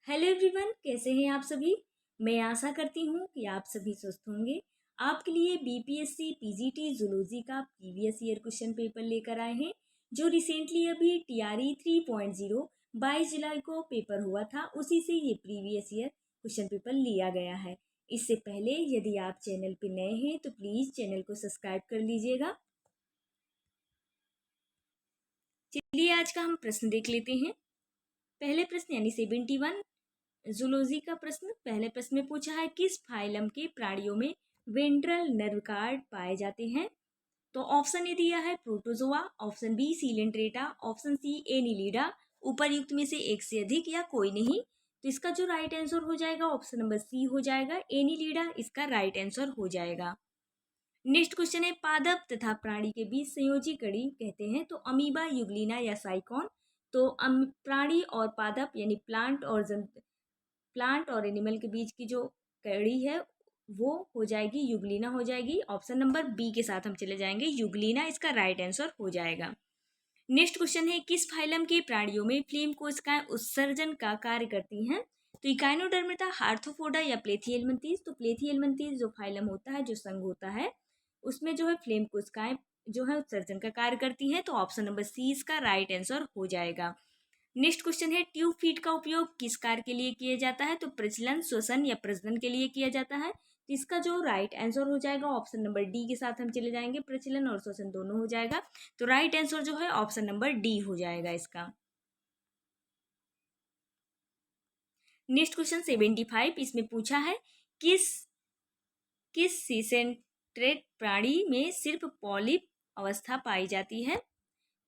Hello everyone, कैसे हैं आप सभी। मैं आशा करती हूँ कि आप सभी स्वस्थ होंगे। आपके लिए बीपीएससी पीजीटी जूलॉजी का प्रीवियस ईयर क्वेश्चन पेपर लेकर आए हैं, जो रिसेंटली अभी टीआरई 3.0 22 जुलाई को पेपर हुआ था। उसी से ये प्रीवियस ईयर क्वेश्चन पेपर लिया गया है। इससे पहले यदि आप चैनल पर नए हैं तो प्लीज़ चैनल को सब्सक्राइब कर लीजिएगा। चलिए आज का हम प्रश्न देख लेते हैं। पहले प्रश्न यानी 71 जूलॉजी का प्रश्न। पहले प्रश्न में पूछा है किस फाइलम के प्राणियों में वेंट्रल नर्व कार्ड पाए जाते हैं। तो ऑप्शन ए दिया है protozoa, option B coelenterata, option C annelida, उपर्युक्त में से एक से अधिक या कोई नहीं। तो इसका जो राइट आंसर हो जाएगा ऑप्शन नंबर सी हो जाएगा, एनिलिडा इसका राइट आंसर हो जाएगा। नेक्स्ट क्वेश्चन है पादप तथा प्राणी के बीच संयोजी कड़ी कहते हैं तो अमीबा, युगलिना या साइकॉन। तो प्राणी और पादप यानी प्लांट और एनिमल के बीच की जो कड़ी है वो हो जाएगी युगलिना हो जाएगी। ऑप्शन नंबर बी के साथ हम चले जाएंगे, युगलिना इसका राइट आंसर हो जाएगा। नेक्स्ट क्वेश्चन है किस फाइलम के प्राणियों में फ्लेम कोशिकाएं उत्सर्जन का कार्य करती हैं। तो इकाइनोडर्मिटा, आर्थ्रोपोडा या प्लेथियेलमंथीज। तो प्लेथियेलमंथीज जो फाइलम होता है, जो संघ होता है, उसमें जो है फ्लेम कोशिकाएं जो है उत्सर्जन का कार्य करती हैं। तो ऑप्शन नंबर सी इसका राइट आंसर हो जाएगा। नेक्स्ट क्वेश्चन है ट्यूब फीड का उपयोग किस कार्य के लिए किया जाता है। तो प्रजनन, श्वसन या प्रजनन के लिए किया जाता है। तो इसका जो राइट आंसर हो जाएगा ऑप्शन नंबर डी के साथ हम चले जाएंगे, प्रचलन और श्वसन दोनों हो जाएगा। तो राइट आंसर जो है ऑप्शन नंबर डी हो जाएगा इसका। नेक्स्ट क्वेश्चन 75, इसमें पूछा है किस सीसेंट्रेट प्राणी में सिर्फ पॉलिप अवस्था पाई जाती है।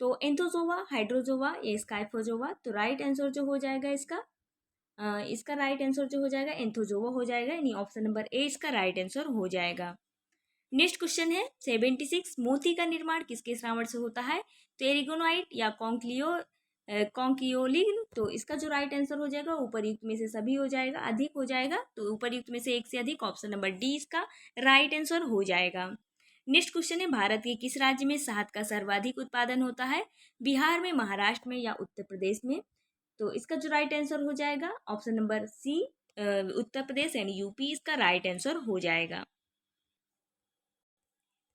तो एंथोजोवा, हाइड्रोजोवा या स्काइफोजोवा। तो राइट आंसर जो हो जाएगा इसका राइट आंसर जो हो जाएगा एंथोजोवा हो जाएगा, यानी ऑप्शन नंबर ए इसका राइट आंसर हो जाएगा। नेक्स्ट क्वेश्चन है 76, मोती का निर्माण किसके श्रावण से होता है। तो एरिगोनाइट या कॉन्कियोलिन। तो इसका जो राइट आंसर हो जाएगा उपरयुक्त में से सभी हो जाएगा, अधिक हो जाएगा। तो उपरयुक्त में से एक से अधिक, ऑप्शन नंबर डी इसका राइट आंसर हो जाएगा। नेक्स्ट क्वेश्चन है भारत के किस राज्य में शहद का सर्वाधिक उत्पादन होता है। बिहार में, महाराष्ट्र में या उत्तर प्रदेश में। तो इसका जो राइट आंसर हो जाएगा ऑप्शन नंबर सी, उत्तर प्रदेश यानी यूपी इसका राइट आंसर हो जाएगा।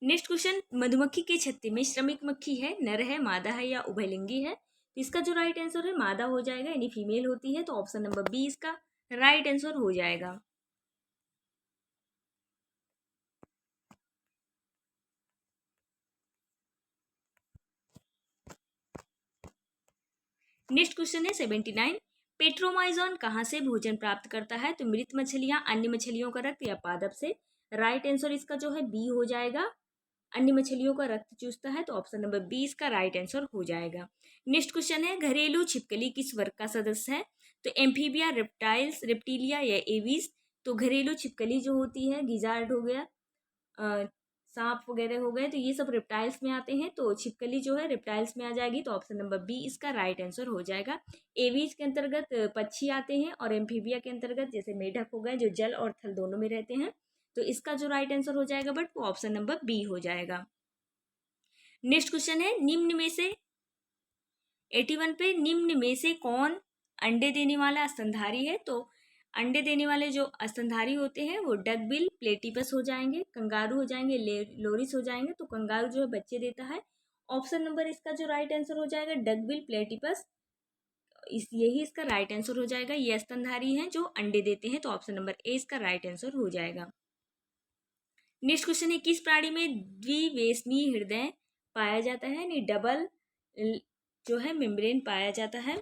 नेक्स्ट क्वेश्चन, मधुमक्खी के छत्ते में श्रमिक मक्खी है, नर है, मादा है या उभयलिंगी है। तो इसका जो राइट आंसर है मादा हो जाएगा, यानी फीमेल होती है। तो ऑप्शन नंबर बी इसका राइट आंसर हो जाएगा। नेक्स्ट क्वेश्चन है 79, पेट्रोमाइजोन कहाँ से भोजन प्राप्त करता है। तो मृत मछलियां, अन्य मछलियों का रक्त या पादप से। राइट आंसर इसका जो है बी हो जाएगा, अन्य मछलियों का रक्त चूसता है। तो ऑप्शन नंबर बी इसका राइट आंसर हो जाएगा। नेक्स्ट क्वेश्चन है घरेलू छिपकली किस वर्ग का सदस्य है। तो एम्फीबिया, रेप्टाइल्स, रेप्टिलिया या एवीज। तो घरेलू छिपकली जो होती है, गिजार्ड हो गया, सांप वगैरह हो गए, तो ये सब रेप्टाइल्स में आते हैं। तो छिपकली जो है रेप्टाइल्स में आ जाएगी। तो ऑप्शन नंबर बी इसका राइट आंसर हो जाएगा। एवीज के अंतर्गत पक्षी आते हैं, और एम्फीबिया के अंतर्गत जैसे मेढक हो गए जो जल और थल दोनों में रहते हैं। तो इसका जो राइट आंसर हो जाएगा बट वो ऑप्शन नंबर बी हो जाएगा। नेक्स्ट क्वेश्चन है निम्न में से 81 पे निम्न में से कौन अंडे देने वाला स्तनधारी है। तो अंडे देने वाले जो स्तनधारी होते हैं वो डकबिल, प्लेटिपस हो जाएंगे, कंगारू हो जाएंगे, लोरिस हो जाएंगे। तो कंगारू जो है बच्चे देता है। ऑप्शन नंबर इसका जो राइट आंसर हो जाएगा डकबिल, प्लेटिपस, यही इसका राइट आंसर हो जाएगा। ये स्तनधारी हैं जो अंडे देते हैं। तो ऑप्शन नंबर ए इसका राइट आंसर हो जाएगा। नेक्स्ट क्वेश्चन है किस प्राणी में द्विवेशनीय हृदय पाया जाता है, यानी डबल जो है मेम्ब्रेन पाया जाता है।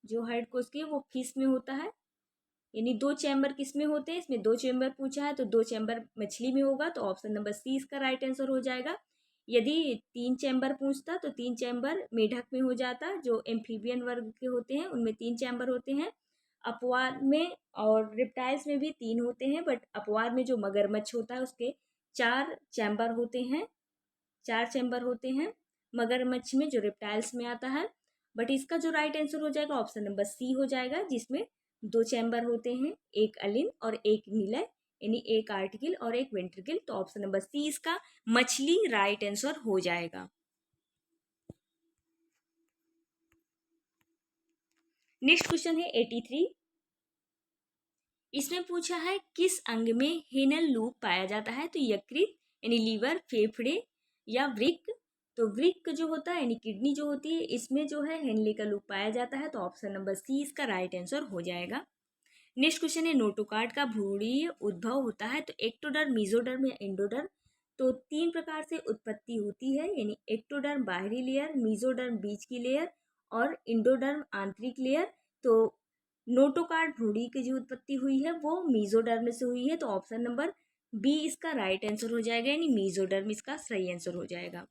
जो हार्ट कोश की है वो फिश में होता है, यानी 2 चैम्बर किस में होते हैं, इसमें 2 चैम्बर पूछा है। तो 2 चैम्बर मछली में होगा। तो ऑप्शन नंबर सी इसका राइट आंसर हो जाएगा। यदि 3 चैम्बर पूछता तो 3 चैम्बर मेढक में हो जाता, जो एम्फीबियन वर्ग के होते हैं उनमें 3 चैम्बर होते हैं। अपवाद में और रिप्टाइल्स में भी 3 होते हैं, बट अपवाद में जो मगरमच्छ होता है उसके 4 चैम्बर होते हैं, 4 चैम्बर होते हैं मगरमच्छ में, जो रिप्टाइल्स में आता है। बट इसका जो राइट आंसर हो जाएगा ऑप्शन नंबर सी हो जाएगा, जिसमें 2 चैम्बर होते हैं, एक अलिन और एक निलय, यानी एक आर्टिकल और एक वेंट्रिकल। तो ऑप्शन नंबर सी इसका मछली राइट आंसर हो जाएगा। नेक्स्ट क्वेश्चन है 83। इसमें पूछा है किस अंग में हेनल लूप पाया जाता है? तो यकृत यानी लीवर, फेफड़े या वृक्क। तो वृक्क जो होता है यानी किडनी जो होती है, इसमें जो है हेनले का लूप पाया जाता है। तो ऑप्शन नंबर सी इसका राइट आंसर हो जाएगा। नेक्स्ट क्वेश्चन है नोटोकार्ड का भ्रूणीय उद्भव होता है? तो एक्टोडर्म, मेसोडर्म या एंडोडर्म। तो तीन प्रकार से उत्पत्ति होती है, यानी एक्टोडर्म बाहरी लेयर, मेसोडर्म बीच की लेयर और इंडोडर्म आंतरिक लेयर। तो नोटोकार्ड भ्रूणी की जो उत्पत्ति हुई है वो मेसोडर्म से हुई है। तो ऑप्शन नंबर बी इसका राइट आंसर हो जाएगा, यानी मेसोडर्म इसका सही आंसर हो जाएगा।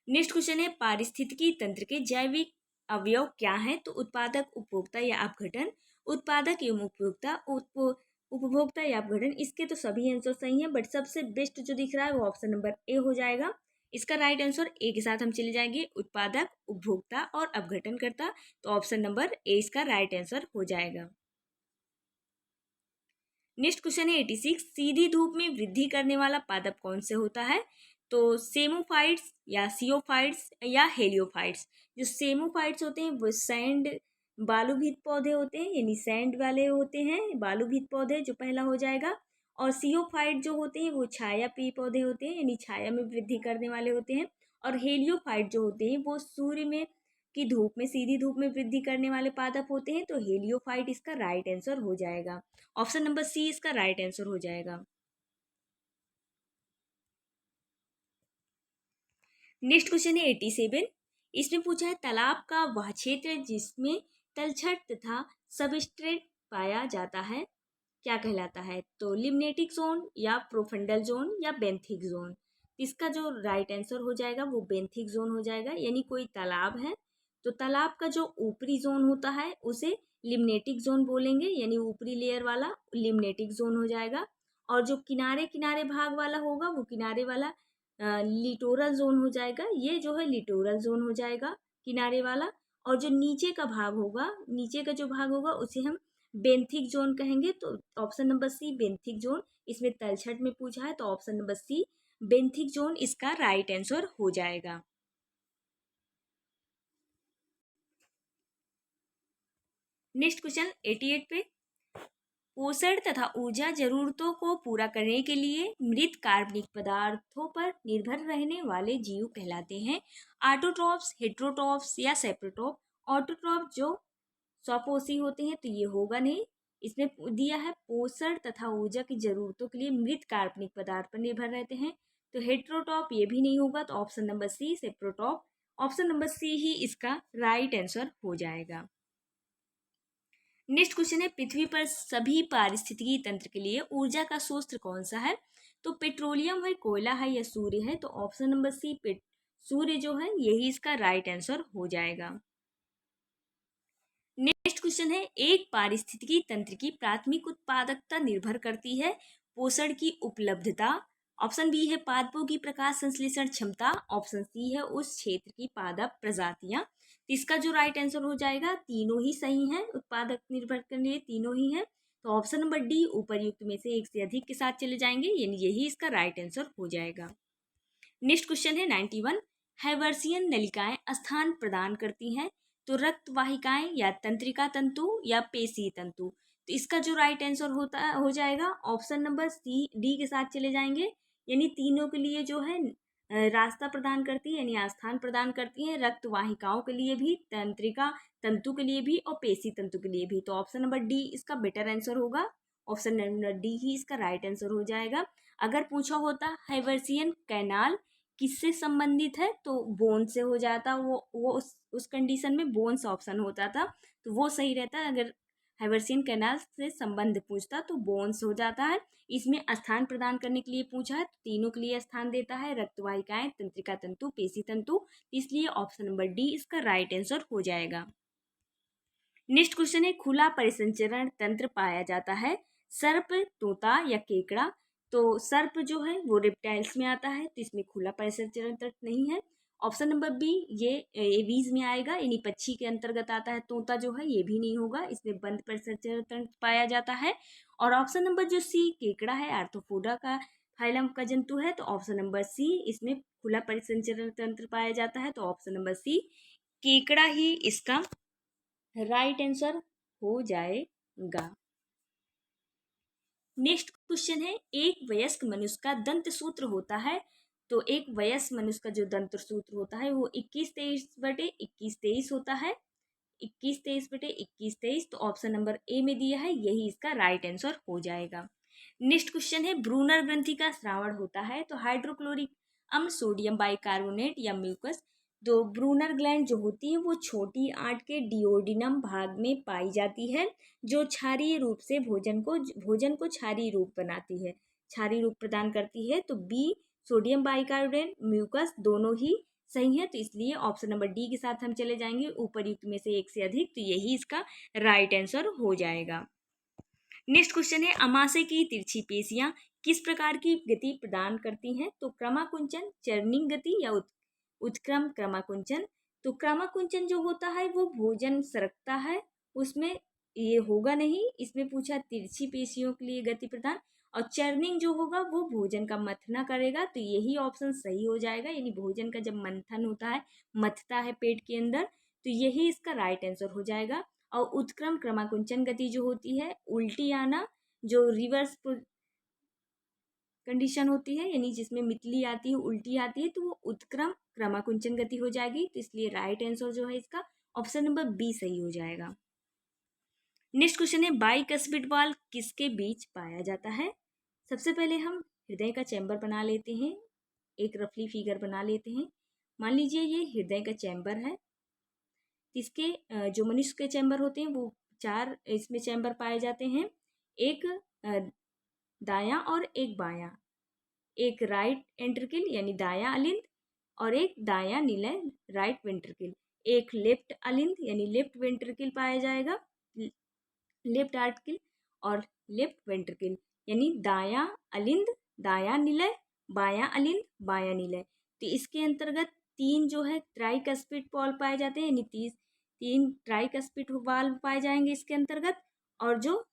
नेक्स्ट क्वेश्चन है पारिस्थितिकी तंत्र के जैविक अवयव क्या है? तो उत्पादक, उपभोक्ता या अपघटन। उत्पादक एवं उपभोक्ता, उपभोक्ता या अपघटन। इसके तो सभी आंसर सही हैं, बट सबसे बेस्ट जो दिख रहा है वो ऑप्शन नंबर ए हो जाएगा। इसका राइट आंसर ए के साथ हम चले जाएंगे, उत्पादक, उपभोक्ता और अपघटनकर्ता। तो ऑप्शन नंबर ए इसका राइट आंसर हो जाएगा। नेक्स्ट क्वेश्चन है 86। सीधी धूप में वृद्धि करने वाला पादप कौन से होता है? तो सेमोफाइट्स या सियोफाइट्स या हेलियोफाइट्स। जो सेमोफाइट्स होते हैं वो सैंड बालूभीत पौधे होते हैं, यानी सैंड वाले होते हैं, बालूभीत पौधे जो पहला हो जाएगा। और सियोफाइट जो होते हैं वो छाया पेय पौधे होते हैं, यानी छाया में वृद्धि करने वाले होते हैं। और हेलियोफाइट जो होते हैं वो सूर्य में की धूप में, सीधी धूप में वृद्धि करने वाले पादप होते हैं। तो हेलियोफाइट इसका राइट आंसर हो जाएगा। ऑप्शन नंबर सी इसका राइट आंसर हो जाएगा। नेक्स्ट क्वेश्चन है 87। इसमें पूछा है तालाब का वह क्षेत्र जिसमें तलछट तथा सबस्ट्रेट पाया जाता है क्या कहलाता है? तो लिम्नेटिक जोन या प्रोफंडल जोन या बेंथिक जोन। इसका जो राइट आंसर हो जाएगा वो बेंथिक जोन हो जाएगा। यानी कोई तालाब है तो तालाब का जो ऊपरी जोन होता है उसे लिम्नेटिक जोन बोलेंगे, यानी ऊपरी लेयर वाला लिम्नेटिक जोन हो जाएगा। और जो किनारे किनारे भाग वाला होगा वो किनारे वाला लिटोरल जोन हो जाएगा। ये जो है लिटोरल जोन हो जाएगा किनारे वाला। और जो नीचे का भाग होगा, नीचे का जो भाग होगा उसे हम बेंथिक जोन कहेंगे। तो option number C benthic zone, इसमें तलछट में पूछा है तो option number C benthic zone इसका राइट आंसर हो जाएगा। नेक्स्ट क्वेश्चन 88 पे पोषण तथा ऊर्जा जरूरतों को पूरा करने के लिए मृत कार्बनिक पदार्थों पर निर्भर रहने वाले जीव कहलाते हैं ऑटोट्रॉफ्स, हेट्रोट्रॉफ्स या सेप्रोट्रॉफ। ऑटोट्रॉफ जो स्वपोषी होते हैं तो ये होगा नहीं। इसमें दिया है पोषण तथा ऊर्जा की जरूरतों के लिए मृत कार्बनिक पदार्थ पर निर्भर रहते हैं। तो हेट्रोटॉप ये भी नहीं होगा। तो ऑप्शन नंबर सी सेप्रोटॉप, ऑप्शन नंबर सी ही इसका राइट आंसर हो जाएगा। नेक्स्ट क्वेश्चन है पृथ्वी पर सभी पारिस्थितिकी तंत्र के लिए ऊर्जा का स्रोत कौन सा है? तो पेट्रोलियम है, कोयला है या सूर्य है। तो ऑप्शन नंबर सी सूर्य जो है यही इसका राइट आंसर हो जाएगा। नेक्स्ट क्वेश्चन है एक पारिस्थितिकी तंत्र की प्राथमिक उत्पादकता निर्भर करती है पोषण की उपलब्धता। ऑप्शन बी है पादपों की प्रकाश संश्लेषण क्षमता, ऑप्शन सी है उस क्षेत्र की पादप प्रजातियां। तो इसका जो राइट आंसर हो जाएगा, तीनों ही सही हैं, उत्पादक निर्भर करने लिए तीनों ही हैं। तो ऑप्शन नंबर डी उपरयुक्त में से एक से अधिक के साथ चले जाएंगे, यानी यही इसका राइट आंसर हो जाएगा। नेक्स्ट क्वेश्चन है 91। हैवर्सियन नलिकाएं स्थान प्रदान करती हैं तो रक्त वाहिकाएं या तंत्रिका तंतु या पेशी तंतु। तो इसका जो राइट आंसर होता हो जाएगा ऑप्शन नंबर सी डी के साथ चले जाएंगे, यानी तीनों के लिए जो है रास्ता प्रदान करती है, यानी आस्थान प्रदान करती है, रक्त वाहिकाओं के लिए भी, तंत्रिका तंतु के लिए भी और पेशी तंतु के लिए भी। तो ऑप्शन नंबर डी इसका बेटर आंसर होगा, ऑप्शन नंबर डी ही इसका राइट आंसर हो जाएगा। अगर पूछा होता हैवर्सियन कैनाल किससे संबंधित है तो बोन से हो जाता, वो उस कंडीशन में बोन्स ऑप्शन होता था, तो वो सही रहता। अगर हैवर्सियन कैनाल से संबंध पूछता तो बोन्स हो जाता है। इसमें स्थान प्रदान करने के लिए पूछा है तो तीनों के लिए स्थान देता है, रक्तवाहिकाएं, तंत्रिका तंतु, पेशी तंतु। इसलिए ऑप्शन नंबर डी इसका राइट आंसर हो जाएगा। नेक्स्ट क्वेश्चन है खुला परिसंचरण तंत्र पाया जाता है सर्प, तोता या केकड़ा। तो सर्प जो है वो रिप्टाइल्स में आता है, तो इसमें खुला परिसंचरण तंत्र नहीं है। ऑप्शन नंबर बी ये एवीज में आएगा, यानी पक्षी के अंतर्गत आता है। तोता जो है ये भी नहीं होगा, इसमें बंद परिसंचरण तंत्र पाया जाता है। और ऑप्शन नंबर जो सी केकड़ा है आर्थ्रोपोडा का फाइलम का जंतु है, तो ऑप्शन नंबर सी इसमें खुला परिसंचरण तंत्र पाया जाता है। तो ऑप्शन नंबर सी केकड़ा ही इसका राइट आंसर हो जाएगा। नेक्स्ट क्वेश्चन है, एक वयस्क मनुष्य का दंत सूत्र होता है। तो एक वयस्क मनुष्य का जो दंत सूत्र होता है वो 21-23/21-23 होता है। 21-23/21-23, तो ऑप्शन नंबर ए में दिया है, यही इसका राइट आंसर हो जाएगा। नेक्स्ट क्वेश्चन है, ब्रूनर ग्रंथि का स्रावण होता है। तो हाइड्रोक्लोरिक अम्ल, सोडियम बाइकार्बोनेट या म्यूकस। तो ब्रूनर ग्लैंड जो होती है वो छोटी आंत के डिओडिनम भाग में पाई जाती है, जो क्षारीय रूप से भोजन को क्षारीय रूप बनाती है, क्षारीय रूप प्रदान करती है। तो बी, सोडियम बाइकार्बोनेट, म्यूकस दोनों ही सही है, तो इसलिए ऑप्शन नंबर डी के साथ हम चले जाएंगे, उपरयुक्त में से एक से अधिक, तो यही इसका राइट आंसर हो जाएगा। नेक्स्ट क्वेश्चन है, अमाशय की तिरछी पेशियां किस प्रकार की गति प्रदान करती हैं। तो क्रमाकुंचन, चर्निंग गति या उत्क्रम क्रमाकुंचन। तो क्रमाकुंचन जो होता है वो भोजन सरकता है, उसमें ये होगा नहीं, इसमें पूछा तिरछी पेशियों के लिए गति प्रदान। और चर्निंग जो होगा वो भोजन का मथना करेगा, तो यही ऑप्शन सही हो जाएगा, यानी भोजन का जब मंथन होता है, मथता है पेट के अंदर, तो यही इसका राइट आंसर हो जाएगा। और उत्क्रम क्रमाकुंचन गति जो होती है, उल्टी आना, जो रिवर्स कंडीशन होती है, यानी जिसमें मितली आती है, उल्टी आती है, तो वो उत्क्रम क्रमाकुंचन गति हो जाएगी, तो इसलिए राइट आंसर जो है इसका ऑप्शन नंबर बी सही हो जाएगा। नेक्स्ट क्वेश्चन है, बाइकस्पिड वाल्व किसके बीच पाया जाता है। सबसे पहले हम हृदय का चैम्बर बना लेते हैं, एक रफली फिगर बना लेते हैं। मान लीजिए ये हृदय का चैम्बर है, इसके जो मनुष्य के चैम्बर होते हैं वो 4 इसमें चैम्बर पाए जाते हैं, एक दायां और एक बायां, एक राइट एंट्रिकल यानी दायां अलिंद और एक दायां निलय राइट वेंट्रिकल, एक लेफ्ट अलिंद यानी लेफ्ट वेंट्रिकल पाया जाएगा, लेफ्ट आर्टिकल और लेफ्ट वेंट्रिकल, यानी दायां अलिंद, दायां निलय, बायां अलिंद, बायां निलय। तो इसके अंतर्गत 3 जो है ट्राइकस्पिड वाल्व पाए जाते हैं, यानी 3 ट्राइकस्पिड वाल्व पाए जाएंगे इसके अंतर्गत। और जो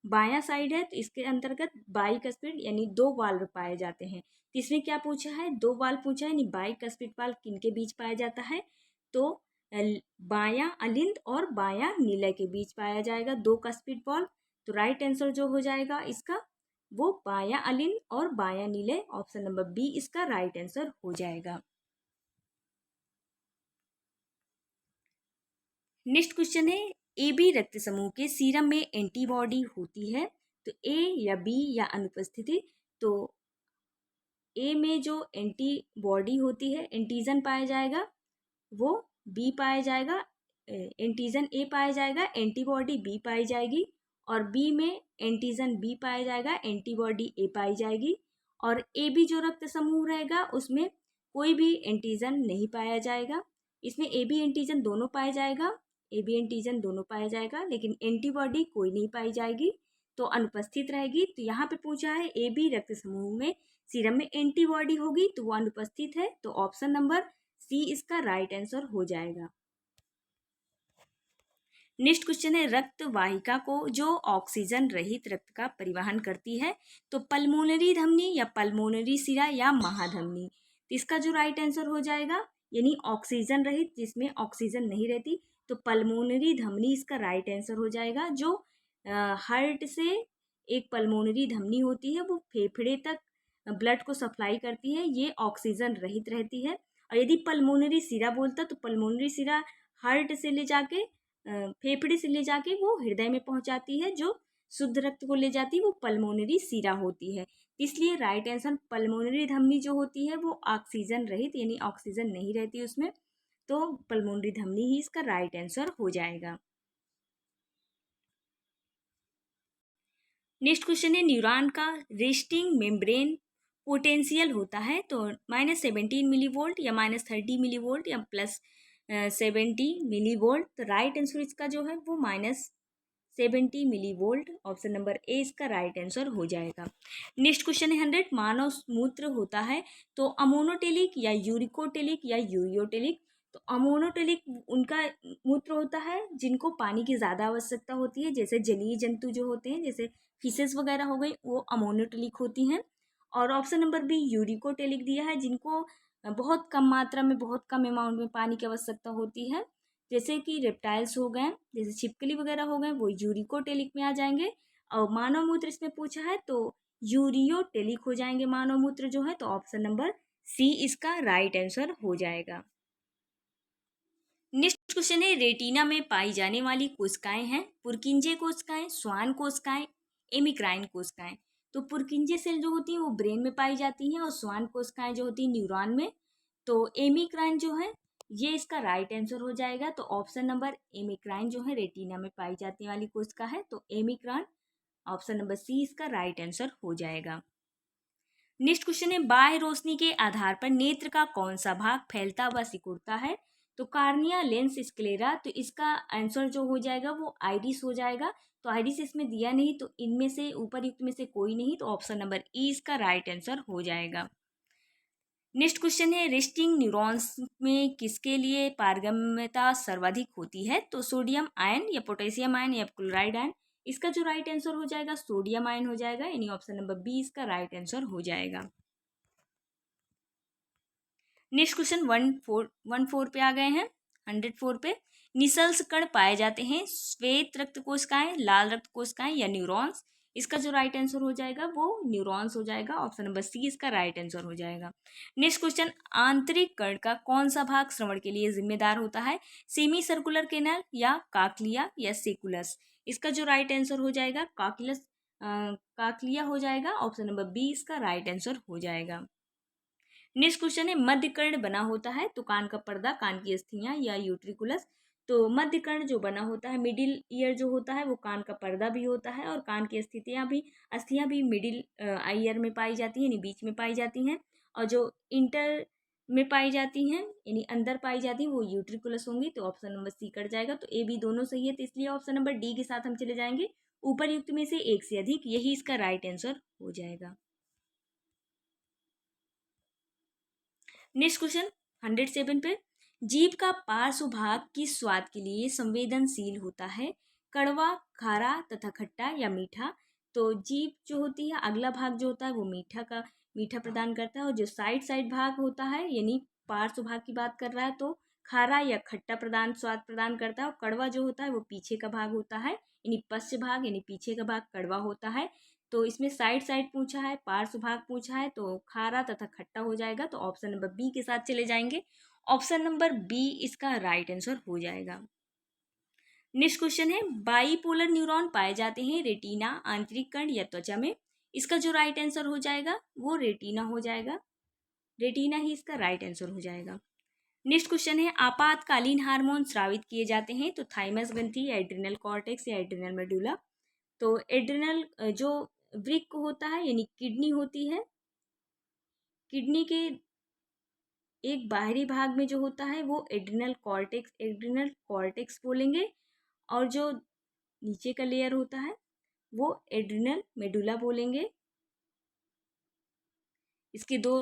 बायां साइड है तो इसके अंतर्गत बाइकस्पिड यानी 2 वाल्व पाए जाते हैं। तो इसमें क्या पूछा है, 2 वाल्व पूछा है, यानी बाइकस्पिड वाल्व किनके बीच पाया जाता है, तो बायां अलिंद और बायां निलय के बीच पाया जाएगा 2 कस्पिड वाल्व। तो राइट आंसर जो हो जाएगा इसका वो बायां अलिंद और बायां निलय, ऑप्शन नंबर बी इसका राइट आंसर हो जाएगा। नेक्स्ट क्वेश्चन है, ए बी रक्त समूह के सीरम में एंटीबॉडी होती है। तो ए या बी या अनुपस्थिति। तो ए में जो एंटीबॉडी होती है, एंटीजन पाया जाएगा, वो बी पाया जाएगा, एंटीजन ए पाया जाएगा, एंटीबॉडी बी पाई जाएगी। और बी में एंटीजन बी पाया जाएगा, एंटीबॉडी ए पाई जाएगी। और ए बी जो रक्त समूह रहेगा उसमें कोई भी एंटीजन नहीं पाया जाएगा, इसमें ए बी एंटीजन दोनों पाया जाएगा, ए बी एंटीजन दोनों पाया जाएगा, लेकिन एंटीबॉडी कोई नहीं पाई जाएगी, तो अनुपस्थित रहेगी। तो यहाँ पे पूछा है ए बी रक्त समूह में सीरम में एंटीबॉडी होगी तो वो अनुपस्थित है, तो ऑप्शन नंबर सी इसका राइट आंसर हो जाएगा। नेक्स्ट क्वेश्चन है, रक्त वाहिका को जो ऑक्सीजन रहित रक्त का परिवहन करती है। तो पल्मोनरी धमनी या पल्मोनरी सिरा या महाधमनी। तो इसका जो राइट आंसर हो जाएगा, यानी ऑक्सीजन रहित जिसमें ऑक्सीजन नहीं रहती, तो पल्मोनरी धमनी इसका राइट आंसर हो जाएगा। जो हार्ट से एक पल्मोनरी धमनी होती है वो फेफड़े तक ब्लड को सप्लाई करती है, ये ऑक्सीजन रहित रहती है। और यदि पल्मोनरी सिरा बोलता तो पल्मोनरी सिरा हार्ट से ले जाके फेफड़े से ले जाके वो हृदय में पहुंचाती है, जो शुद्ध रक्त को ले जाती है वो पल्मोनरी सिरा होती है। इसलिए राइट आंसर पल्मोनरी धमनी जो होती है वो ऑक्सीजन रहित यानी ऑक्सीजन नहीं रहती उसमें, तो पल्मोनरी धमनी ही इसका राइट आंसर हो जाएगा। नेक्स्ट क्वेश्चन है, न्यूरॉन का रेस्टिंग मेम्ब्रेन पोटेंशियल होता है। तो -17 मिलीवोल्ट या -30 मिलीवोल्ट या +70 मिलीवोल्ट। तो राइट आंसर इसका जो है वो -70 मिलीवोल्ट, ऑप्शन नंबर ए इसका राइट आंसर हो जाएगा। नेक्स्ट क्वेश्चन है, 100 मानव मूत्र होता है। तो अमोनोटेलिक या यूरिकोटेलिक या यूरियोटेलिक। तो अमोनोटेलिक उनका मूत्र होता है जिनको पानी की ज़्यादा आवश्यकता होती है, जैसे जलीय जंतु जो होते हैं, जैसे फिशेस वगैरह हो गई, वो अमोनोटेलिक होती हैं। और ऑप्शन नंबर बी यूरिकोटेलिक दिया है, जिनको बहुत कम मात्रा में बहुत कम अमाउंट में पानी की आवश्यकता होती है, जैसे कि रेप्टाइल्स हो गए, जैसे छिपकली वगैरह हो गए, वो यूरिकोटेलिक में आ जाएंगे। और मानव मूत्र इसमें पूछा है तो यूरियोटेलिक हो जाएंगे मानव मूत्र जो है, तो ऑप्शन नंबर सी इसका राइट आंसर हो जाएगा। नेक्स्ट क्वेश्चन है, रेटिना में पाई जाने वाली कोशिकाएं हैं पुरकिंजे कोशिकाएं, स्वान कोशिकाएं, एमिक्राइन कोशिकाएं। तो पुरकिंजे सेल जो होती है वो ब्रेन में पाई जाती हैं और स्वान कोशिकाएं जो होती है न्यूरॉन में। तो एमिक्राइन जो है ये इसका राइट आंसर हो जाएगा। तो ऑप्शन नंबर एमिक्राइन जो है रेटिना में पाई जाने वाली कोशिका है, तो एमिक्राइन ऑप्शन नंबर सी इसका राइट आंसर हो जाएगा। नेक्स्ट क्वेश्चन है, बाह्य रोशनी के आधार पर नेत्र का कौन सा भाग फैलता व सिकुड़ता है? तो कार्निया, लेंस, स्क्लेरा। तो इसका आंसर जो हो जाएगा वो आइरिस हो जाएगा। तो आइरिस इसमें दिया नहीं, तो इनमें से ऊपर युक्त में से कोई नहीं, तो ऑप्शन नंबर ई इसका राइट आंसर हो जाएगा। नेक्स्ट क्वेश्चन है, रेस्टिंग न्यूरॉन्स में किसके लिए पारगम्यता सर्वाधिक होती है? तो सोडियम आयन या पोटेशियम आयन या क्लोराइड आयन। इसका जो राइट आंसर हो जाएगा सोडियम आयन हो जाएगा, यानी ऑप्शन नंबर बी इसका राइट आंसर हो जाएगा। नेक्स्ट क्वेश्चन 114 पे आ गए हैं, 104 पे। निसल्स कण पाए जाते हैं श्वेत रक्त कोशिकाएं, लाल रक्त कोशिकाएं या न्यूरॉन्स। इसका जो राइट आंसर हो जाएगा वो न्यूरॉन्स हो जाएगा, ऑप्शन नंबर सी इसका राइट आंसर हो जाएगा। नेक्स्ट क्वेश्चन, आंतरिक कण का कौन सा भाग श्रवण के लिए जिम्मेदार होता है? सेमी सर्कुलर कैनाल या काकलिया या सेकुलस। इसका जो राइट आंसर हो जाएगा काकलिया हो जाएगा, ऑप्शन नंबर बी इसका राइट आंसर हो जाएगा। नेक्स्ट क्वेश्चन है, मध्य कर्ण बना होता है तो कान का पर्दा, कान की अस्थियां या यूट्रिकुलस। तो मध्य कर्ण जो बना होता है, मिडिल ईयर जो होता है वो कान का पर्दा भी होता है, और कान की अस्थियां भी मिडिल ईयर में पाई जाती हैं, यानी बीच में पाई जाती हैं। और जो इंटर में पाई जाती हैं यानी अंदर पाई जाती हैं वो यूट्रिकुलस होंगी, तो ऑप्शन नंबर सी कट जाएगा। तो ए बी दोनों सही है, तो इसलिए ऑप्शन नंबर डी के साथ हम चले जाएंगे, ऊपर युक्त में से एक से अधिक, यही इसका राइट आंसर हो जाएगा। नेक्स्ट क्वेश्चन 107 पे, जीभ का पार्श्व भाग किस स्वाद के लिए संवेदनशील होता है? कड़वा, खारा तथा खट्टा या मीठा। तो जीभ जो होती है अगला भाग जो होता है वो मीठा प्रदान करता है, और जो साइड साइड भाग होता है यानी पार्श्व भाग की बात कर रहा है तो खारा या खट्टा स्वाद प्रदान करता है, और कड़वा जो होता है वो पीछे का भाग होता है, यानी पश्च भाग यानी पीछे का भाग कड़वा होता है। तो इसमें साइड साइड पूछा है, पार्श्व भाग पूछा है, तो खारा तथा खट्टा हो जाएगा, तो ऑप्शन नंबर बी के साथ चले जाएंगे, ऑप्शन नंबर बी इसका राइट आंसर हो जाएगा। नेक्स्ट क्वेश्चन है, बाईपोलर न्यूरॉन पाए जाते हैं रेटिना, आंतरिक कण या त्वचा में। इसका जो राइट आंसर हो जाएगा वो रेटिना हो जाएगा, रेटिना ही इसका राइट आंसर हो जाएगा। नेक्स्ट क्वेश्चन है, आपातकालीन हार्मोन स्रावित किए जाते हैं तो थाइमस ग्रंथि, एड्रिनल कॉर्टेक्स या एड्रिनल मेडुला। तो एड्रिनल जो वृक्क होता है यानी किडनी होती है, किडनी के एक बाहरी भाग में जो होता है वो एड्रिनल कॉर्टेक्स बोलेंगे, और जो नीचे का लेयर होता है वो एड्रिनल मेडुला बोलेंगे। इसके दो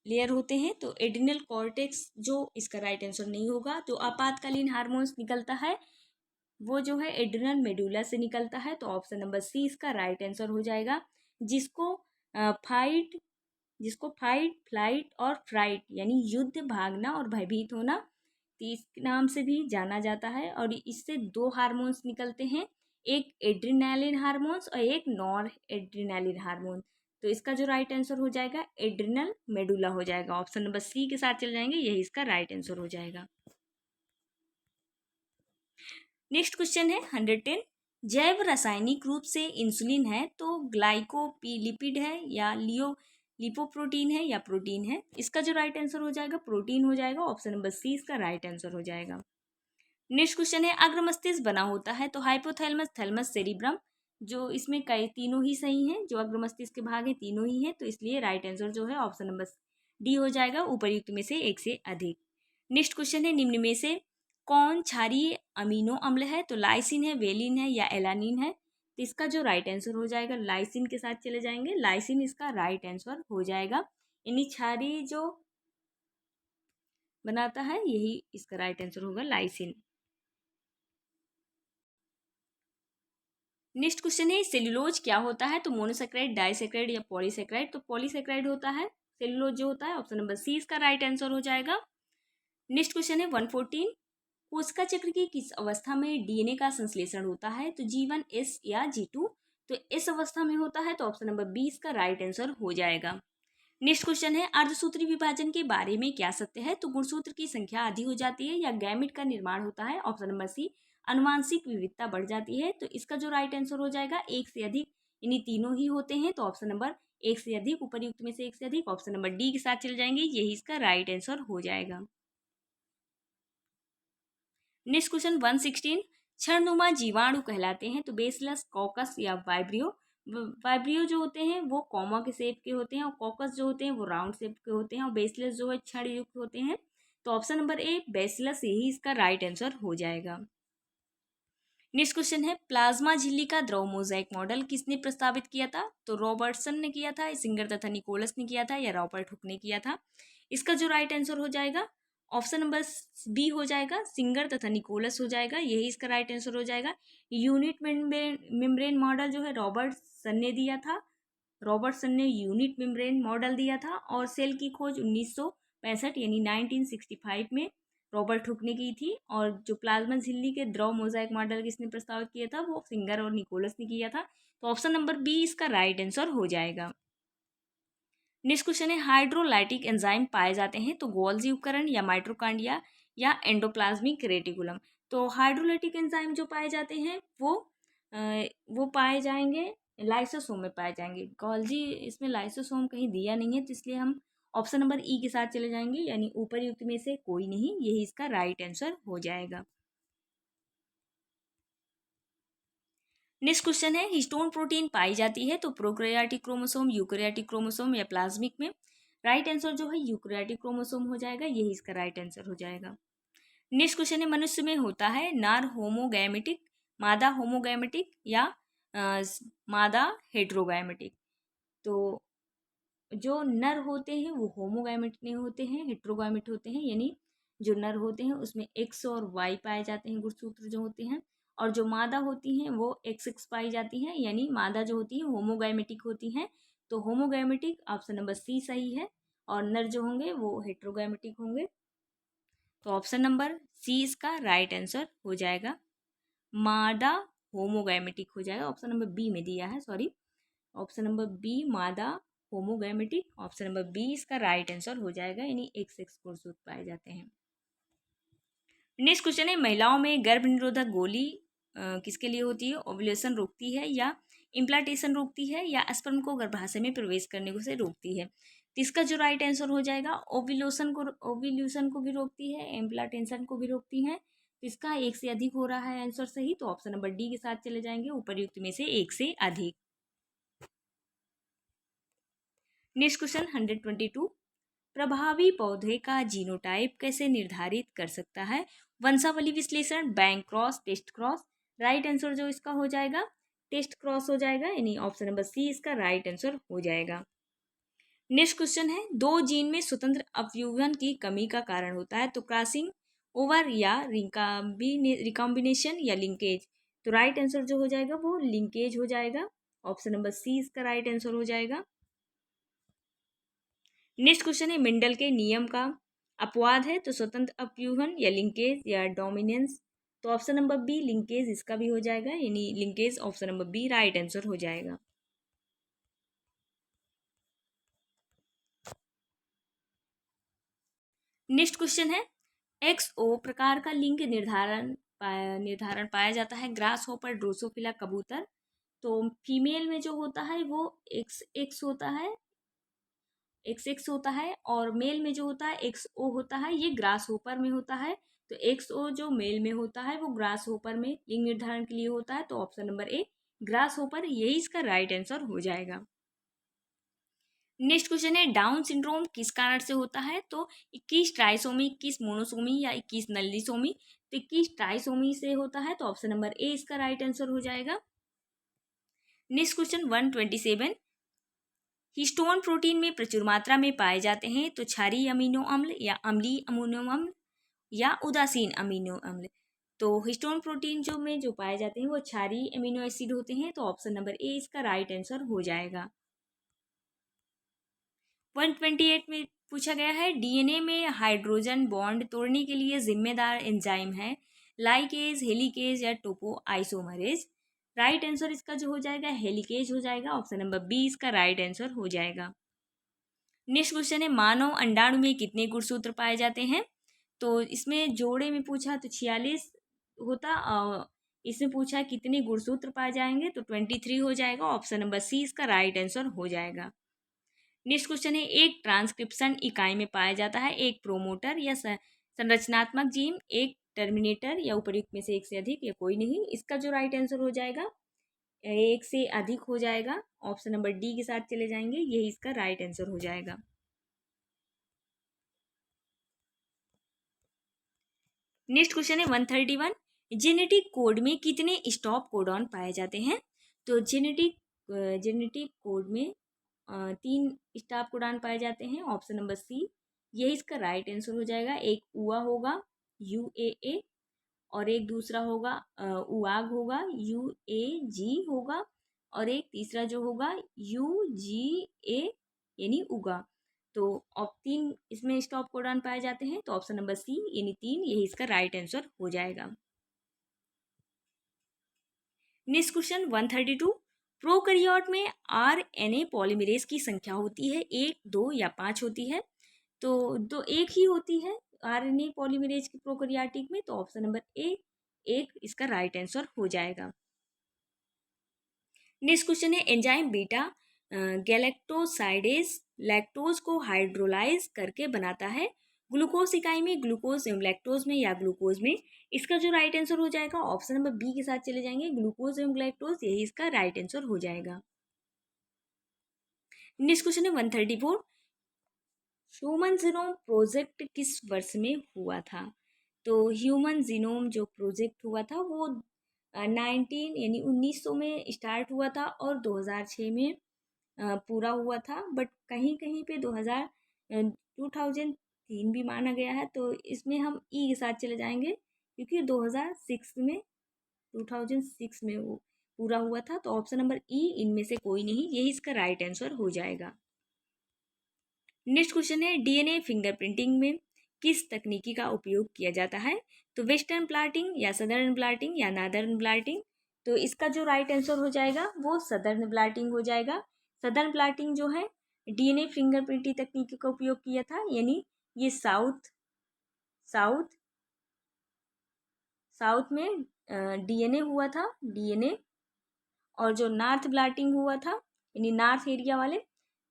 लेयर होते हैं, तो एड्रिनल कॉर्टेक्स जो इसका राइट आंसर नहीं होगा। तो आपातकालीन हार्मोन्स निकलता है वो जो है एड्रिनल मेडुला से निकलता है, तो ऑप्शन नंबर सी इसका राइट आंसर हो जाएगा। जिसको फाइट जिसको फाइट, फ्लाइट और फ्राइट यानी युद्ध, भागना और भयभीत होना, तो इस नाम से भी जाना जाता है। और इससे दो हार्मोन्स निकलते हैं, एक एड्रिनालिन हार्मोन्स और एक नॉर एड्रिनालिन हार्मोन। तो इसका जो राइट आंसर हो जाएगा एड्रिनल मेडुला हो जाएगा, ऑप्शन नंबर सी के साथ चल जाएंगे, यही इसका राइट आंसर हो जाएगा। नेक्स्ट क्वेश्चन है 110, जैव रासायनिक रूप से इंसुलिन है तो ग्लाइकोलिपिड है या लिपोप्रोटीन है या प्रोटीन है। इसका जो राइट आंसर हो जाएगा प्रोटीन हो जाएगा, ऑप्शन नंबर सी इसका राइट आंसर हो जाएगा। नेक्स्ट क्वेश्चन है, अग्र मस्तिष्क बना होता है तो हाइपोथैलेमस, थैलेमस, सेरिब्रम। जो इसमें कई तीनों ही सही हैं, जो अग्र मस्तिष्क के भाग हैं तीनों ही हैं, तो इसलिए राइट आंसर जो है ऑप्शन नंबर डी हो जाएगा, उपरयुक्त में से एक से अधिक। नेक्स्ट क्वेश्चन है, निम्न में से कौन क्षारीय अमीनो अम्ल है? तो लाइसिन है, वेलिन है या एलानिन है। तो इसका जो राइट आंसर हो जाएगा लाइसिन के साथ चले जाएंगे, लाइसिन इसका राइट आंसर हो जाएगा, यानी क्षारीय जो बनाता है यही इसका राइट आंसर होगा लाइसिन। नेक्स्ट क्वेश्चन है, सेल्यूलोज क्या होता है? तो मोनोसेक्राइड, डाइसेक्राइड या पॉलीसेक्राइड। तो पॉलीसेक्राइड होता है सेल्यूलोज जो होता है, ऑप्शन नंबर सी इसका राइट आंसर हो जाएगा। नेक्स्ट क्वेश्चन है 114, कोशिका चक्र की किस अवस्था में डीएनए का संश्लेषण होता है? तो G1, S या G2। तो इस अवस्था में होता है, तो ऑप्शन नंबर बी इसका राइट आंसर हो जाएगा। नेक्स्ट क्वेश्चन है, अर्धसूत्री विभाजन के बारे में क्या सत्य है? तो गुणसूत्र की संख्या आधी हो जाती है या गैमेट का निर्माण होता है? ऑप्शन नंबर सी, अनुवांशिक विविधता बढ़ जाती है। तो इसका जो राइट आंसर हो जाएगा, एक से अधिक, यानी तीनों ही होते हैं। तो ऑप्शन नंबर एक से अधिक, उपरयुक्त में से एक से अधिक, ऑप्शन नंबर डी के साथ चले जाएंगे, यही इसका राइट आंसर हो जाएगा। नेक्स्ट क्वेश्चन 116, क्षणनुमा जीवाणु कहलाते हैं तो बेसिलस, कॉकस या वाइब्रियो? वाइब्रियो जो होते हैं वो कॉमा के शेप के होते हैं, और कॉकस जो होते हैं वो राउंड शेप के होते हैं, और बेसिलस जो है क्षण युक्त होते हैं। तो ऑप्शन नंबर ए बेसिलस यही इसका राइट आंसर हो जाएगा। नेक्स्ट क्वेश्चन है, प्लाज्मा झिल्ली का द्रव मोजाइक मॉडल किसने प्रस्तावित किया था? तो रॉबर्टसन ने किया था, सिंगर तथा निकोलस ने किया था, या रॉबर्ट हुक ने किया था? इसका जो राइट आंसर हो जाएगा, ऑप्शन नंबर बी हो जाएगा, सिंगर तथा निकोलस हो जाएगा, यही इसका राइट आंसर हो जाएगा। यूनिट मेम्ब्रेन मॉडल जो है रॉबर्टसन ने दिया था, रॉबर्टसन ने यूनिट मेम्ब्रेन मॉडल दिया था, और सेल की खोज 1965 यानी 1965 में रॉबर्ट हुक ने की थी। और जो प्लाज्मा झिल्ली के द्रव मोजाइक मॉडल किसने प्रस्तावित किया था? वो सिंगर और निकोलस ने किया था। तो ऑप्शन नंबर बी इसका राइट आंसर हो जाएगा। नेक्स्ट क्वेश्चन है, हाइड्रोलाइटिक एंजाइम पाए जाते हैं तो गोल्जी उपकरण या माइट्रोकांडिया या एंडोप्लाज्मिक रेटिकुलम? तो हाइड्रोलाइटिक एंजाइम जो पाए जाते हैं वो पाए जाएंगे लाइसोसोम में पाए जाएंगे। गोल्जी इसमें लाइसोसोम कहीं दिया नहीं है, तो इसलिए हम ऑप्शन नंबर ई के साथ चले जाएंगे, यानी ऊपर युक्त में से कोई नहीं, यही इसका राइट आंसर हो जाएगा। नेक्स्ट क्वेश्चन है, हिस्टोन प्रोटीन पाई जाती है तो प्रोकैरियोटिक क्रोमोसोम, यूकैरियोटिक क्रोमोसोम या प्लाज्मिक में? राइट आंसर जो है यूकैरियोटिक क्रोमोसोम हो जाएगा, यही इसका राइट आंसर हो जाएगा। नेक्स्ट क्वेश्चन है, मनुष्य में होता है नर होमोगैमेटिक, मादा होमोगैमेटिक या मादा हेट्रोगैमेटिक? तो जो नर होते हैं वो होमोगैमेट नहीं होते हैं, हेट्रोगैमेट होते हैं, यानी जो नर होते हैं उसमें एक्स और वाई पाए जाते हैं, गुणसूत्र जो होते हैं। और जो मादा होती हैं वो एक्स एक्स पाई जाती हैं, यानी मादा जो होती है होमोगैमेटिक होती हैं। तो होमोगैमेटिक ऑप्शन नंबर सी सही है, और नर जो होंगे वो हेट्रोगैमेटिक होंगे। तो ऑप्शन नंबर सी इसका राइट आंसर हो जाएगा, मादा होमोगैमेटिक हो जाएगा। ऑप्शन नंबर बी में दिया है, सॉरी, ऑप्शन नंबर बी मादा होमोगैमेटिक, ऑप्शन नंबर बी इसका राइट आंसर हो जाएगा, यानी एक्स एक्स गुणसूत्र पाए जाते हैं। नेक्स्ट क्वेश्चन है, महिलाओं में गर्भ निरोधक गोली किसके लिए होती है? ओव्यूलेशन रोकती है, या इम्प्लांटेशन रोकती है, या स्पर्म को गर्भाशय में प्रवेश करने को से रोकती है? तो इसका जो राइट आंसर हो जाएगा, ओव्यूलेशन को भी रोकती है, इम्प्लांटेशन को भी रोकती है। तो इसका एक से अधिक हो रहा है आंसर सही, तो ऑप्शन नंबर डी के साथ चले जाएंगे, उपरयुक्त में से एक से अधिक। नेक्स्ट क्वेश्चन 122, प्रभावी पौधे का जीनोटाइप कैसे निर्धारित कर सकता है? वंशावली विश्लेषण, back cross, test cross? Right answer जो इसका हो जाएगा टेस्ट क्रॉस हो जाएगा, यानी ऑप्शन नंबर सी इसका राइट आंसर हो जाएगा। नेक्स्ट क्वेश्चन है, दो जीन में स्वतंत्र अपव्यूहन की कमी का कारण होता है तो क्रॉसिंग ओवर या रिकॉम्बिनेशन या लिंकेज? तो राइट आंसर जो हो जाएगा वो लिंकेज हो जाएगा, ऑप्शन नंबर सी इसका राइट आंसर हो जाएगा। नेक्स्ट क्वेश्चन है, मेंडल के नियम का अपवाद है तो स्वतंत्र अपव्यूहन या लिंकेज या डोमिनेंस? तो ऑप्शन नंबर बी लिंकेज इसका भी हो जाएगा, यानी linkage, option number B right answer हो जाएगा। नेक्स्ट क्वेश्चन है, एक्स ओ प्रकार का लिंग निर्धारण पाया जाता है ग्रास होपर, ड्रोसोफिला, कबूतर? तो फीमेल में जो होता है वो एक्स एक्स होता है, एक्स एक्स होता है, और मेल में जो होता है एक्स ओ होता है, ये ग्रास होपर में होता है। तो एक्स ओ जो मेल में होता है वो ग्रास होपर में लिंग निर्धारण के लिए होता है, तो option number A grass hopper यही इसका राइट आंसर हो जाएगा। नेक्स्ट क्वेश्चन है, डाउन सिंड्रोम किस कारण से होता है? तो 21 ट्राइसोमी, 21 मोनोसोमी या 21 नल्लीसोमी? तो 21 ट्राइसोमी से होता है, तो ऑप्शन नंबर ए इसका राइट आंसर हो जाएगा। नेक्स्ट क्वेश्चन 127, हिस्टोन प्रोटीन में प्रचुर मात्रा में पाए जाते हैं तो क्षारीय अमीनो अम्ल या अम्लीय अमीनो अम्ल या उदासीन अमीनो अम्ल? तो हिस्टोन प्रोटीन जो पाए जाते हैं वो क्षारीय अमीनो एसिड होते हैं, तो ऑप्शन नंबर ए इसका राइट आंसर हो जाएगा। 128 में पूछा गया है डीएनए में हाइड्रोजन बॉन्ड तोड़ने के लिए जिम्मेदार एंजाइम है लाइकेज, हेलिकेज या टोपो आइसोमरेज। राइट आंसर इसका जो हो जाएगा हेलिकेज हो जाएगा। ऑप्शन नंबर बी इसका राइट आंसर हो जाएगा। नेक्स्ट क्वेश्चन है मानव अंडाणु में कितने गुणसूत्र पाए जाते हैं? तो इसमें जोड़े में पूछा तो 46 होता, इसमें पूछा कितने गुणसूत्र पाए जाएंगे तो 23 हो जाएगा। ऑप्शन नंबर सी इसका राइट आंसर हो जाएगा। नेक्स्ट क्वेश्चन है एक ट्रांसक्रिप्शन इकाई में पाया जाता है एक प्रोमोटर या संरचनात्मक जीन, एक टर्मिनेटर या उपर्युक्त में से एक से अधिक या कोई नहीं। इसका जो राइट आंसर हो जाएगा एक से अधिक हो जाएगा। ऑप्शन नंबर डी के साथ चले जाएंगे, यही इसका राइट आंसर हो जाएगा। नेक्स्ट क्वेश्चन है 131 जेनेटिक कोड में कितने स्टॉप कोडॉन पाए जाते हैं? तो जेनेटिक कोड में 3 स्टॉप कोडॉन पाए जाते हैं। ऑप्शन नंबर सी यही इसका राइट आंसर हो जाएगा। एक UA होगा UAA, और एक दूसरा होगा UAG होगा UAG होगा, और एक तीसरा जो होगा UGA यानी उगा। तो ऑप 3 इसमें स्टॉप कोडॉन पाए जाते हैं, तो ऑप्शन नंबर सी यानी 3 यही इसका राइट आंसर हो जाएगा। नेक्स्ट क्वेश्चन 132 प्रोकैरियोट में RNA पॉलीमरेज की संख्या होती है 1, 2 या 5 होती है? तो दो एक ही होती है RNA पॉलीमरेज की प्रोकैरियोटिक में, तो ऑप्शन नंबर ए एक इसका राइट आंसर हो जाएगा। नेक्स्ट क्वेश्चन है एंजाइम बीटा गैलेक्टोसाइडेज लैक्टोज को हाइड्रोलाइज करके बनाता है ग्लूकोज इकाई में, ग्लूकोज एवं लैक्टोज में या ग्लूकोज में। इसका जो राइट आंसर हो जाएगा ऑप्शन नंबर बी के साथ चले जाएंगे, ग्लूकोज एवं लैक्टोज, यही इसका राइट आंसर हो जाएगा। नेक्स्ट क्वेश्चन है 134 ह्यूमन जीनोम प्रोजेक्ट किस वर्ष में हुआ था? तो ह्यूमन जीनोम जो प्रोजेक्ट हुआ था वो 1900 में स्टार्ट हुआ था और 2006 में पूरा हुआ था। बट कहीं कहीं पे 2003 भी माना गया है, तो इसमें हम ई के साथ चले जाएंगे क्योंकि 2006 में वो पूरा हुआ था। तो ऑप्शन नंबर ई इनमें से कोई नहीं, यही इसका राइट आंसर हो जाएगा। नेक्स्ट क्वेश्चन है डीएनए फिंगरप्रिंटिंग में किस तकनीकी का उपयोग किया जाता है? तो वेस्टर्न ब्लॉटिंग या सदर्न ब्लॉटिंग या नादर्न ब्लॉटिंग? तो इसका जो राइट आंसर हो जाएगा वो सदर्न ब्लॉटिंग हो जाएगा। सदर्न ब्लॉटिंग जो है डीएनए फिंगरप्रिंटिंग तकनीकी का उपयोग किया था, यानी ये साउथ साउथ में डीएनए हुआ था डीएनए, और जो नॉर्थ ब्लॉटिंग हुआ था यानी नॉर्थ एरिया वाले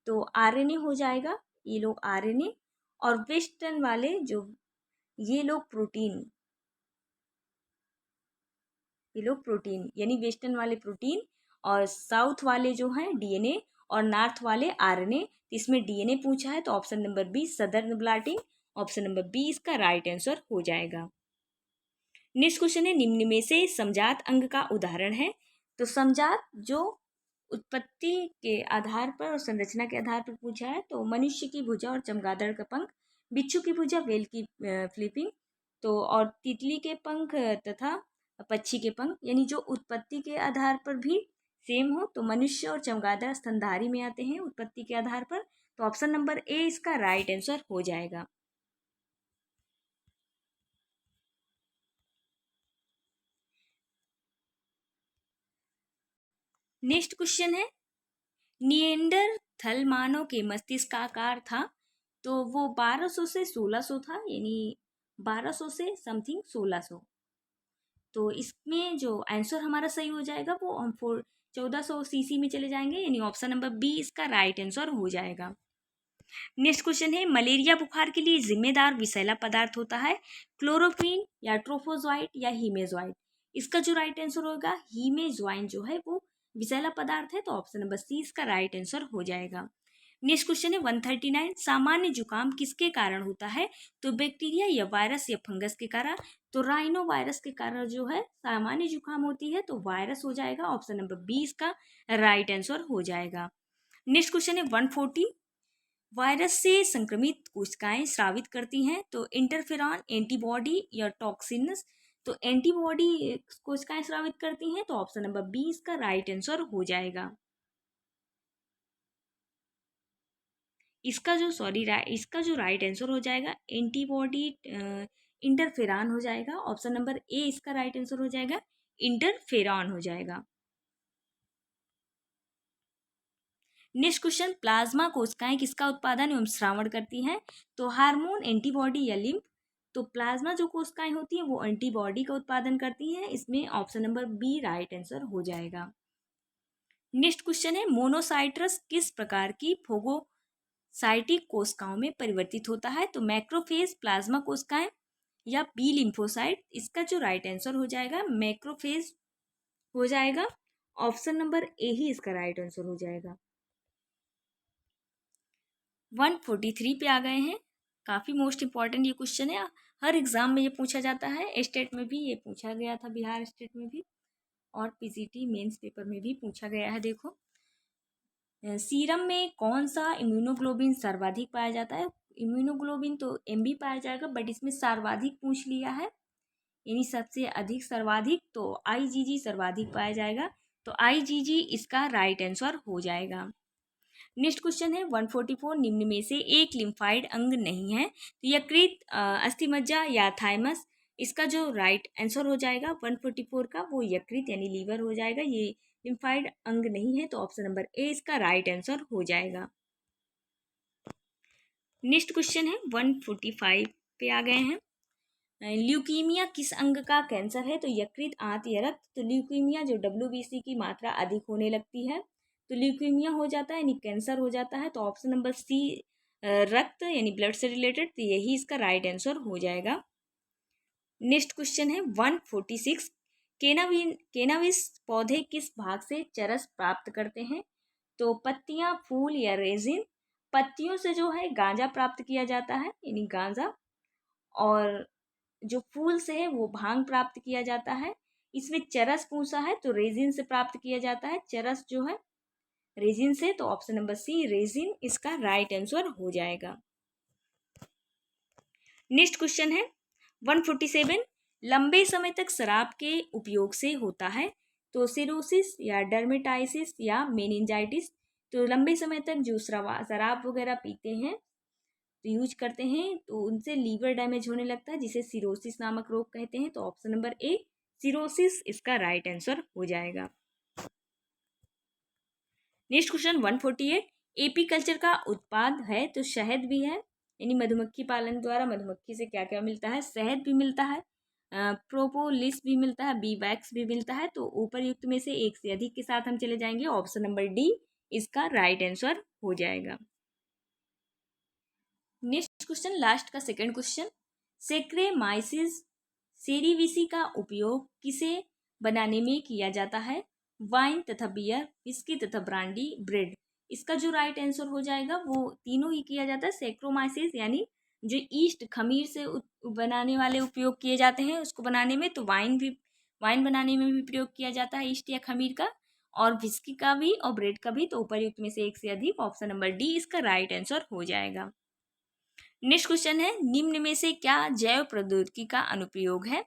तो आरएनए हो जाएगा, ये लोग आरएनए। और वेस्टर्न वाले जो ये लोग प्रोटीन यानी वेस्टर्न वाले प्रोटीन, और साउथ वाले जो हैं डीएनए और नॉर्थ वाले आरएनए। इसमें डीएनए पूछा है तो option number B Southern blotting, option number B इसका राइट आंसर हो जाएगा। नेक्स्ट क्वेश्चन है निम्न में से समजात अंग का उदाहरण है? तो समजात जो उत्पत्ति के आधार पर और संरचना के आधार पर पूछा है, तो मनुष्य की भुजा और चमगादड़ का पंख, बिच्छू की भुजा, वेल की फ्लिपिंग, तो और तितली के पंख तथा पक्षी के पंख, यानी जो उत्पत्ति के आधार पर भी सेम हो, तो मनुष्य और चमगादड़ स्तनधारी में आते हैं उत्पत्ति के आधार पर। तो ऑप्शन नंबर ए इसका राइट आंसर हो जाएगा। नेक्स्ट क्वेश्चन है निएंडरथल मानव के मस्तिष्क का आकार था? तो वो 1200 से 1600 था, यानी 1200 से समथिंग 1600। तो इसमें जो आंसर हमारा सही हो जाएगा वो हम 1400 सीसी में चले जाएंगे, यानी ऑप्शन नंबर बी इसका राइट आंसर हो जाएगा। नेक्स्ट क्वेश्चन है मलेरिया बुखार के लिए जिम्मेदार विषैला पदार्थ होता है क्लोरोक्वीन या ट्रोफोजोइट या हीमेजोइट? इसका जो राइट आंसर होगा हीमेजोइन जो है वो विषैला पदार्थ है, तो ऑप्शन नंबर सी इसका राइट आंसर हो जाएगा। नेक्स्ट क्वेश्चन है 139 सामान्य जुकाम किसके कारण होता है? तो बैक्टीरिया या वायरस या फंगस के कारण? तो राइनो वायरस के कारण जो है सामान्य जुकाम होती है, तो वायरस हो जाएगा। ऑप्शन नंबर बी इसका राइट आंसर हो जाएगा। नेक्स्ट क्वेश्चन है 140 वायरस से संक्रमित कोशिकाएं स्रावित करती हैं, तो इंटरफेरॉन, एंटीबॉडी या टॉक्सिन्स? तो एंटीबॉडी कोशिकाएं स्रावित करती हैं, तो ऑप्शन नंबर बी इसका राइट आंसर हो जाएगा। इसका जो राइट आंसर हो जाएगा एंटीबॉडी इंटरफेरॉन हो जाएगा। ऑप्शन नंबर ए इसका राइट आंसर हो जाएगा, इंटरफेरॉन हो जाएगा। नेक्स्ट क्वेश्चन, प्लाज्मा कोशिकाएं किसका उत्पादन एवं श्रावण करती हैं? तो हार्मोन, एंटीबॉडी या लिम्फ। तो प्लाज्मा जो कोशिकाएं होती हैं वो एंटीबॉडी का उत्पादन करती हैं। इसमें option number B right answer हो जाएगा। नेक्स्ट क्वेश्चन है, मोनोसाइट्रस किस प्रकार की फोगोसाइटिक कोशिकाओं में परिवर्तित होता है? तो मैक्रोफेज, प्लाज्मा कोशिकाएं या बी लिम्फोसाइट। इसका जो राइट आंसर हो जाएगा मैक्रोफेज हो जाएगा। ऑप्शन नंबर ए ही इसका राइट आंसर हो जाएगा। 143 पे आ गए हैं। काफ़ी मोस्ट इंपॉर्टेंट ये क्वेश्चन है, हर एग्जाम में ये पूछा जाता है। स्टेट में भी ये पूछा गया था, बिहार स्टेट में भी, और पीसीटी मेंस पेपर में भी पूछा गया है। देखो, सीरम में कौन सा इम्यूनोग्लोबिन सर्वाधिक पाया जाता है? इम्यूनोग्लोबिन तो एमबी पाया जाएगा, बट इसमें सर्वाधिक पूछ लिया है, यानी सबसे अधिक सर्वाधिक, तो आईजीजी सर्वाधिक पाया जाएगा। तो आईजीजी इसका राइट आंसर हो जाएगा। नेक्स्ट क्वेश्चन है 144, निम्न में से एक लिम्फाइड अंग नहीं है? तो यकृत, अस्थिमज्जा या थाइमस। इसका जो राइट आंसर हो जाएगा 144 का वो यकृत यानी लीवर हो जाएगा। ये लिम्फाइड अंग नहीं है, तो ऑप्शन नंबर ए इसका राइट आंसर हो जाएगा। नेक्स्ट क्वेश्चन है 145 पे आ गए हैं। ल्यूकीमिया किस अंग का कैंसर है? तो यकृत, आंत या रक्त। तो ल्यूकीमिया जो WBC की मात्रा अधिक होने लगती है तो ल्यूकीमिया हो जाता है, यानी कैंसर हो जाता है। तो ऑप्शन नंबर सी रक्त यानी ब्लड से रिलेटेड, तो यही इसका राइट आंसर हो जाएगा। नेक्स्ट क्वेश्चन है 146, केनाविस पौधे किस भाग से चरस प्राप्त करते हैं? तो पत्तियां, फूल या रेजिन। पत्तियों से जो है गांजा प्राप्त किया जाता है, यानी गांजा, और जो फूल से है वो भांग प्राप्त किया जाता है। इसमें चरस पूछा है तो रेजिन से प्राप्त किया जाता है, चरस जो है रेजिन से। तो ऑप्शन नंबर सी रेजिन इसका राइट आंसर हो जाएगा। नेक्स्ट क्वेश्चन है 147, लंबे समय तक शराब के उपयोग से होता है? तो सिरोसिस या डर्मेटाइसिस या मेनिंजाइटिस। तो लंबे समय तक जो शराब वगैरह पीते हैं तो यूज करते हैं तो उनसे लीवर डैमेज होने लगता है, जिसे सिरोसिस नामक रोग कहते हैं। तो ऑप्शन नंबर ए सिरोसिस इसका राइट आंसर हो जाएगा। नेक्स्ट क्वेश्चन 148, एपीकल्चर का उत्पाद है? तो शहद भी है, यानी मधुमक्खी पालन द्वारा मधुमक्खी से क्या क्या मिलता है? शहद भी मिलता है, प्रोपोलिस भी मिलता है, बी वैक्स भी मिलता है। तो ऊपर युक्त में से एक से अधिक के साथ हम चले जाएंगे, ऑप्शन नंबर डी इसका राइट आंसर हो जाएगा। नेक्स्ट क्वेश्चन, लास्ट का सेकंड क्वेश्चन, सेक्रेमाइसिस सेरीविसी का उपयोग किसे बनाने में किया जाता है? वाइन तथा बियर, विस्की तथा ब्रांडी, ब्रेड। इसका जो राइट आंसर हो जाएगा वो तीनों ही किया जाता है। सेक्रोमाइसिस यानी जो ईस्ट खमीर से बनाने वाले उपयोग किए जाते हैं उसको बनाने में, तो वाइन बनाने में भी प्रयोग किया जाता है ईस्ट या खमीर का, और विस्की का भी और ब्रेड का भी। तो उपरयुक्त में से एक से अधिक, ऑप्शन नंबर डी इसका राइट आंसर हो जाएगा। नेक्स्ट क्वेश्चन है, निम्न में से क्या जैव प्रौद्योगिकी का अनुप्रयोग है?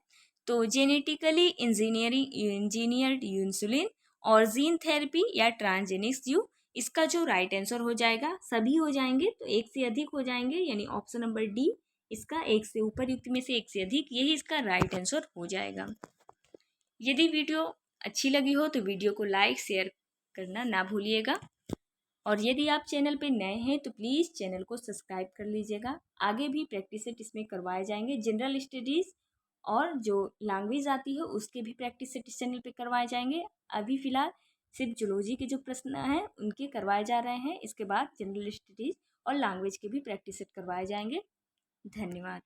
तो जेनेटिकली इंजीनियर्ड इंसुलिन और जीन थेरेपी या ट्रांसजेनिक्स यू। इसका जो राइट आंसर हो जाएगा, सभी हो जाएंगे तो एक से अधिक हो जाएंगे, यानी ऑप्शन नंबर डी इसका एक से ऊपर युक्त में से एक से अधिक, यही इसका राइट आंसर हो जाएगा। यदि वीडियो अच्छी लगी हो तो वीडियो को लाइक शेयर करना ना भूलिएगा, और यदि आप चैनल पे नए हैं तो प्लीज़ चैनल को सब्सक्राइब कर लीजिएगा। आगे भी प्रैक्टिस सेट इसमें करवाए जाएंगे, जनरल स्टडीज़ और जो लैंग्वेज आती है उसके भी प्रैक्टिस सेट इस चैनल पे करवाए जाएंगे। अभी फ़िलहाल सिर्फ जूलॉजी के जो प्रश्न हैं उनके करवाए जा रहे हैं, इसके बाद जनरल स्टडीज़ और लैंग्वेज के भी प्रैक्टिस सेट करवाए जाएंगे। धन्यवाद।